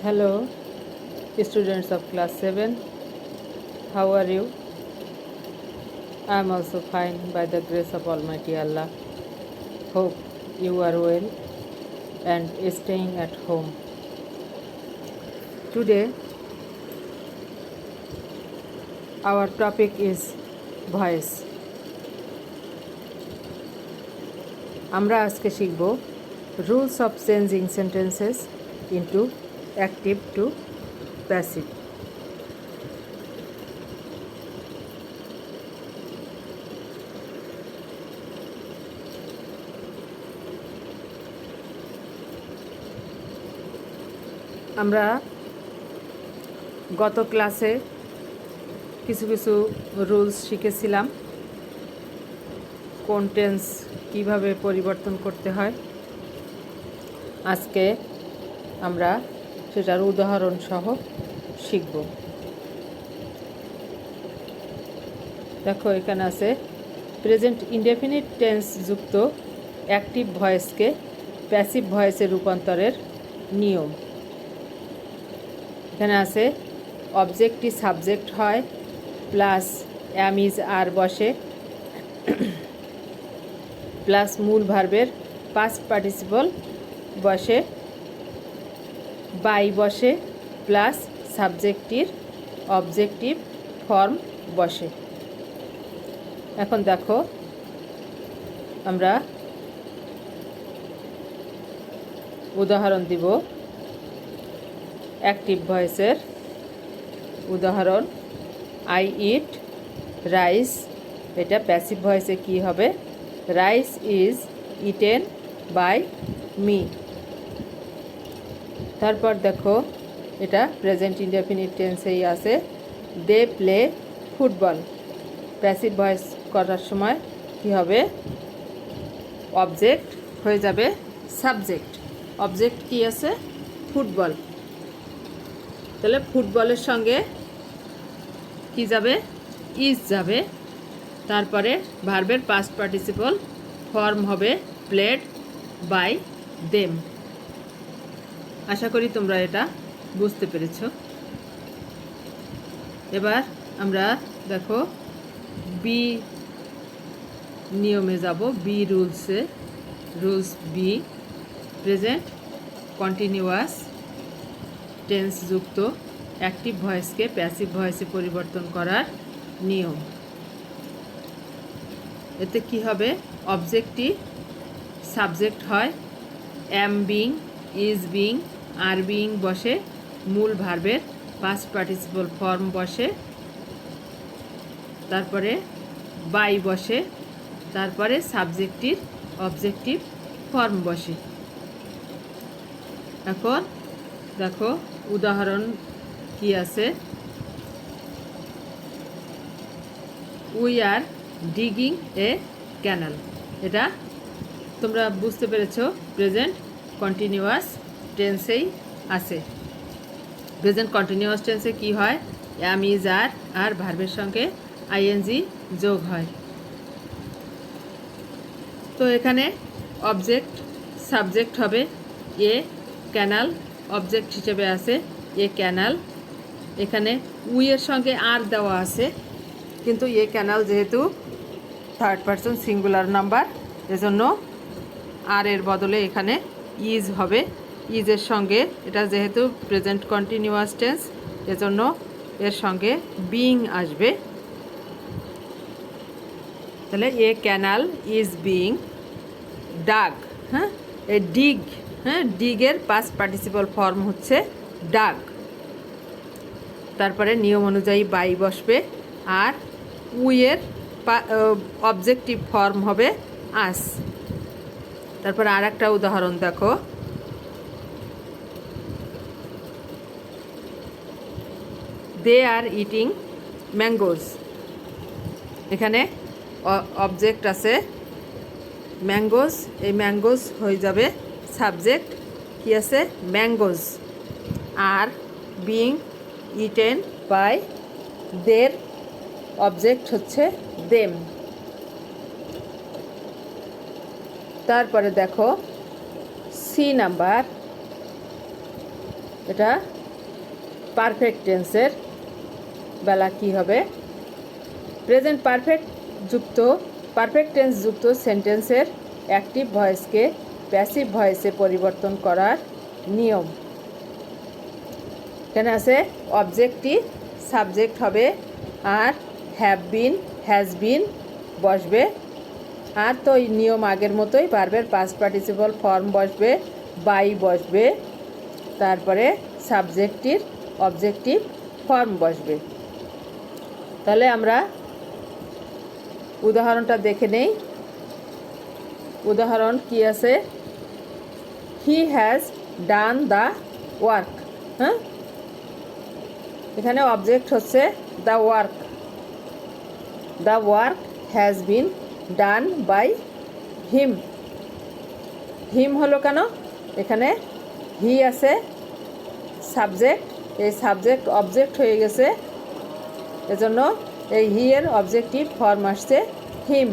Hello, students of class 7. How are you? I am also fine by the grace of Almighty Allah. Hope you are well and staying at home. Today, our topic is voice. আমরা আজকে শিখব rules of changing sentences into active to passive. আমরা গত ক্লাসে কিছু কিছু rules শিখেছিলাম, কোন টেন্স কীভাবে পরিবর্তন করতে হয়। আজকে আমরা সেটার উদাহরণ সহ শিখব। দেখো, এখানে আছে প্রেজেন্ট ইনডেফিনিট টেন্স যুক্ত অ্যাক্টিভ ভয়েসকে প্যাসিভ ভয়েসে রূপান্তরের নিয়ম। এখানে আছে অবজেক্টটি সাবজেক্ট হয়, প্লাস অ্যাম ইজ আর বসে, প্লাস মূল ভার্বের পাস্ট পার্টিসিপল বসে, বাই বসে, প্লাস সাবজেক্টটির অবজেক্টিভ ফর্ম বসে। এখন দেখো, আমরা উদাহরণ দিব। অ্যাক্টিভ ভয়েসের উদাহরণ, আই ইট রাইস। এটা প্যাসিভ ভয়েসে কি হবে? Rice is eaten by me. তারপর দেখো, এটা প্রেজেন্ট ইনডেফিনিট টেন্সেই আছে, they play football. Passive voice করার সময় কি হবে? অবজেক্ট হয়ে যাবে সাবজেক্ট। অবজেক্ট কি আছে? ফুটবল। তাহলে ফুটবলের সঙ্গে কি যাবে? ইজ যাবে। তারপরে ভার্বের পাস্ট পার্টিসিপল ফর্ম হবে প্লেড বাই দেম। আশা করি তোমরা এটা বুঝতে পেরেছ। এবার আমরা দেখো বি নিয়মে যাব, বি রুলসে। Rules B, present continuous tense যুক্ত অ্যাক্টিভ ভয়েসকে প্যাসিভ ভয়েসে পরিবর্তন করার নিয়ম। এতে কি হবে? অবজেক্টটি সাবজেক্ট হয়, am being, is being, are being বসে, মূল ভার্বের পাস্ট পার্টিসিপল ফর্ম বসে, তারপরে বাই বসে, তারপরে সাবজেক্টটির অবজেক্টিভ ফর্ম বসে। এখন দেখো উদাহরণ কি আছে। We are digging A canal. এটা তোমরা বুঝতে পেরেছো, প্রেজেন্ট কন্টিনিউয়াস টেন্সেই আছে। প্রেজেন্ট কন্টিনিউয়াস টেন্সে কি হয়? অ্যাম ইজ আর ভার্বের সঙ্গে আইএনজি যোগ হয়। তো এখানে অবজেক্ট সাবজেক্ট হবে, এ ক্যানাল অবজেক্ট হিসেবে আছে, এ ক্যানাল। এখানে উইয়ের সঙ্গে আর দেওয়া আছে, কিন্তু এ ক্যানাল যেহেতু থার্ড পারসন সিঙ্গুলার নাম্বার, এজন্য আর এর বদলে এখানে ইজ হবে। ইজের সঙ্গে, এটা যেহেতু প্রেজেন্ট কন্টিনিউয়াস টেন্স, এজন্য এর সঙ্গে বিং আসবে। তাহলে এ ক্যানাল ইজ বিং ডাগ। হ্যাঁ, এ ডিগ, হ্যাঁ, ডিগের পাস্ট পার্টিসিপল ফর্ম হচ্ছে ডাগ। তারপরে নিয়ম অনুযায়ী বাই বসবে, আর উইয়ের অবজেক্টিভ ফর্ম হবে আস। তারপর আর একটা উদাহরণ দেখো, দে আর ইটিং ম্যাঙ্গোজ। এখানে অবজেক্ট আছে ম্যাঙ্গোজ, এই ম্যাঙ্গোজ হয়ে যাবে সাবজেক্ট, কি আছে? Mangoes. Are being eaten by দের অবজেক্ট হচ্ছে দেম। তারপরে দেখো সি নাম্বার, এটা পারফেক্ট টেন্সের বেলা কি হবে, প্রেজেন্ট পারফেক্ট টেন্স যুক্ত সেন্টেন্সের অ্যাক্টিভ ভয়েসকে প্যাসিভ ভয়েসে পরিবর্তন করার নিয়ম। এখানে আছে অবজেক্টিভ সাবজেক্ট হবে, আর হ্যাভ বিন হ্যাজ বিন বসবে, আর তো এই নিয়ম আগের মতোই ভার্বের পাস্ট পার্টিসিপল ফর্ম বসবে, বাই বসবে, তারপরে সাবজেক্টির অবজেক্টিভ ফর্ম বসবে। তাহলে আমরা উদাহরণটা দেখে নেই। উদাহরণ কি আছে, he has done the work. হ্যাঁ, এখানে অবজেক্ট হচ্ছে the work. The work has been done by him. Him হলো কেন, এখানে হি আছে সাবজেক্ট, এই সাবজেক্ট অবজেক্ট হয়ে গেছে, এজন্য এই হি এর অবজেক্টিভ ফর্ম আসছে হিম।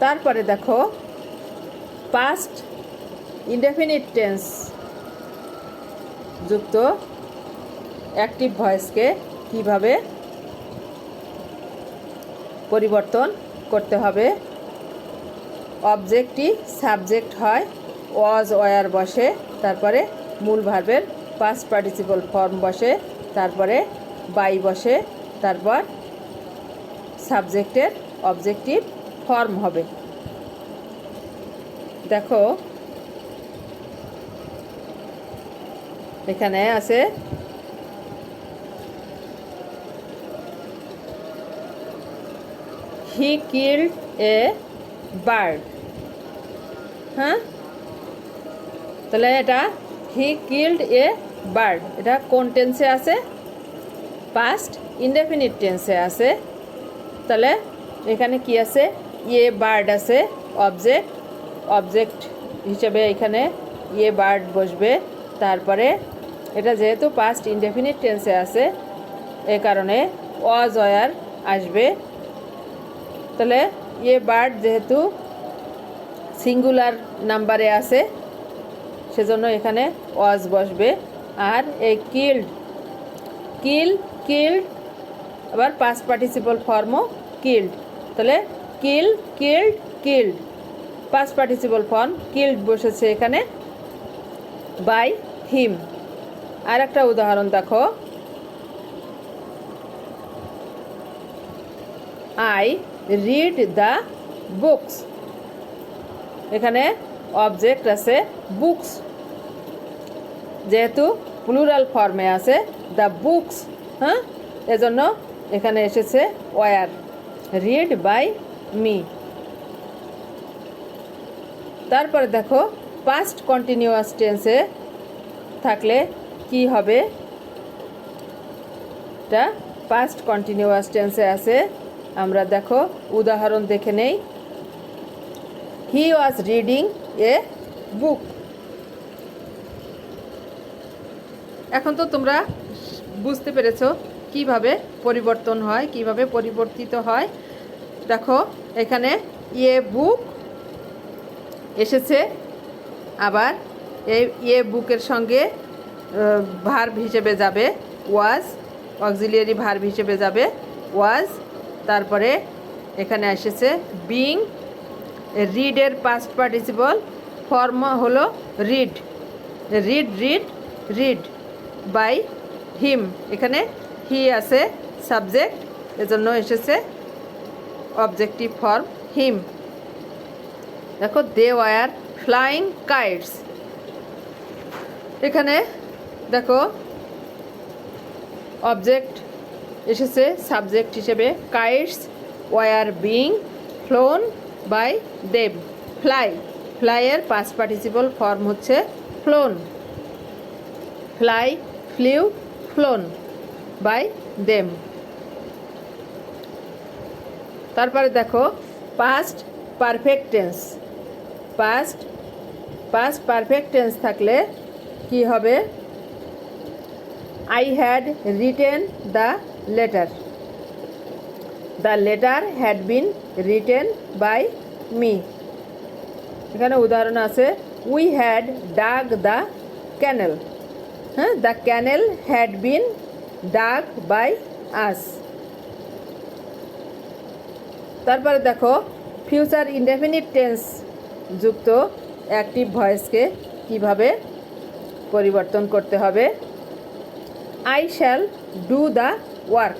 তারপরে দেখো পাস্ট ইনডেফিনিট টেন্স যুক্ত অ্যাক্টিভ ভয়েসকে কিভাবে পরিবর্তন করতে হবে। অবজেক্টিভ সাবজেক্ট হয়, ওয়াজ ওয়ার বসে, তারপরে মূল ভার্বের পাস্ট পার্টিসিপল ফর্ম বসে, তারপরে বাই বসে, তারপর সাবজেক্টের অবজেক্টিভ ফর্ম হবে। দেখো এখানে আছে হি কিল্ড এ বার্ড। হ্যাঁ, তাহলে এটা হি কিল্ড এ বার্ড, এটা কোন টেন্সে আছে, পাস্ট ইনডেফিনিট টেন্সে আছে। তাহলে এখানে কি আছে, এ বার্ড আছে অবজেক্ট হিসেবে এখানে এ বার্ড বসবে, তারপরে এটা যেহেতু পাস্ট ইনডেফিনিট টেন্সে আছে এ কারণে ওয়াজ ওয়ার আসবে। তাহলে এ বার্ড যেহেতু সিঙ্গুলার নাম্বারে আছে সেজন্য এখানে ওয়াজ বসবে, আর এই কিল্ড আবার পাস্ট পার্টিসিপল ফর্মও কিল্ড। তাহলে killed past participle form killed বসেছে এখানে বাই হিম। আর একটা উদাহরণ দেখো, আই রিড দ্য বুকস। এখানে অবজেক্ট আছে বুকস, যেহেতু প্লুরাল ফর্মে আছে দ্য বুকস, হ্যাঁ, এজন্য এখানে এসেছে ওয়ার, রিড বাই মি। তারপরে দেখো পাস্ট কন্টিনিউয়াস টেন্সে থাকলে কি হবে, এটা পাস্ট কন্টিনিউয়াস টেন্সে আছে। আমরা দেখো উদাহরণ দেখে নেই, হি ওয়াজ রিডিং এ বুক। এখন তো তোমরা বুঝতে পেরেছো কিভাবে পরিবর্তন হয়, কিভাবে পরিবর্তিত হয়। দেখো এখানে এ বুক এসেছে, আবার এই এ বুকের সঙ্গে ভার্ব হিসেবে যাবে ওয়াজ, অক্সিলিয়ারি ভার্ব হিসেবে যাবে ওয়াজ, তারপরে এখানে এসেছে বিং। রিডের পাস্ট পার্টিসিপল ফর্ম হলো রিড বাই হিম। এখানে হি আছে সাবজেক্ট, এজন্য এসেছে অবজেক্টিভ ফর্ম হিম। দেখো দে ওয়ার ফ্লাইং কাইটস। এখানে দেখো অবজেক্ট এসেছে সাবজেক্ট হিসেবে, kites were being flown by them. ফ্লাইয়ের পাস্ট পার্টিসিপল ফর্ম হচ্ছে flown, fly flew flown by them. তারপরে দেখো past perfect tense. Past perfect tense থাকলে কি হবে, I had written the letter, the letter had been written by me. এখানে উদাহরণ আছে, we had dug the canal. হ্যাঁ, the canal had been dug by us. তারপরে দেখো ফিউচার ইনডেফিনিট টেন্স যুক্ত অ্যাক্টিভ ভয়েসকে কিভাবে পরিবর্তন করতে হবে। I shall do the work,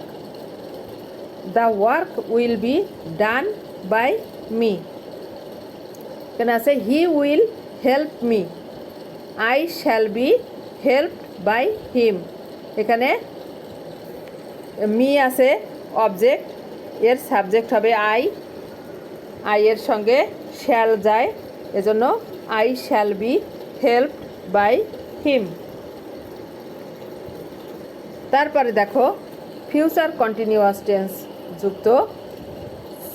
the work will be done by me. এখানে আছে he will help me, I shall be helped by him. এখানে মি আছে অবজেক্ট, এর সাবজেক্ট হবে আই, আই এর সঙ্গে শ্যাল যায়, এজন্য I shall be helped by him. তারপরে দেখো ফিউচার কন্টিনিউয়াস টেন্স যুক্ত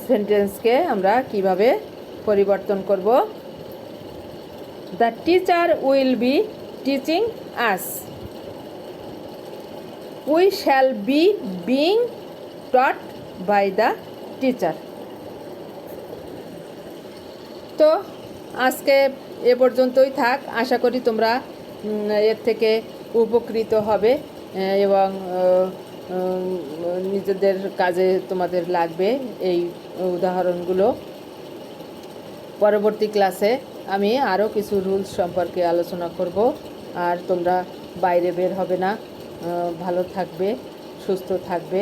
সেন্টেন্সকে আমরা কিভাবে পরিবর্তন করব। The teacher will be teaching us, we shall be being taught by the teacher. তো আজকে এ পর্যন্তই থাক। আশা করি তোমরা এর থেকে উপকৃত হবে এবং নিজেদের কাজে তোমাদের লাগবে এই উদাহরণগুলো। পরবর্তী ক্লাসে আমি আরও কিছু রুলস সম্পর্কে আলোচনা করব। আর তোমরা বাইরে বের হবে না, ভালো থাকবে, সুস্থ থাকবে।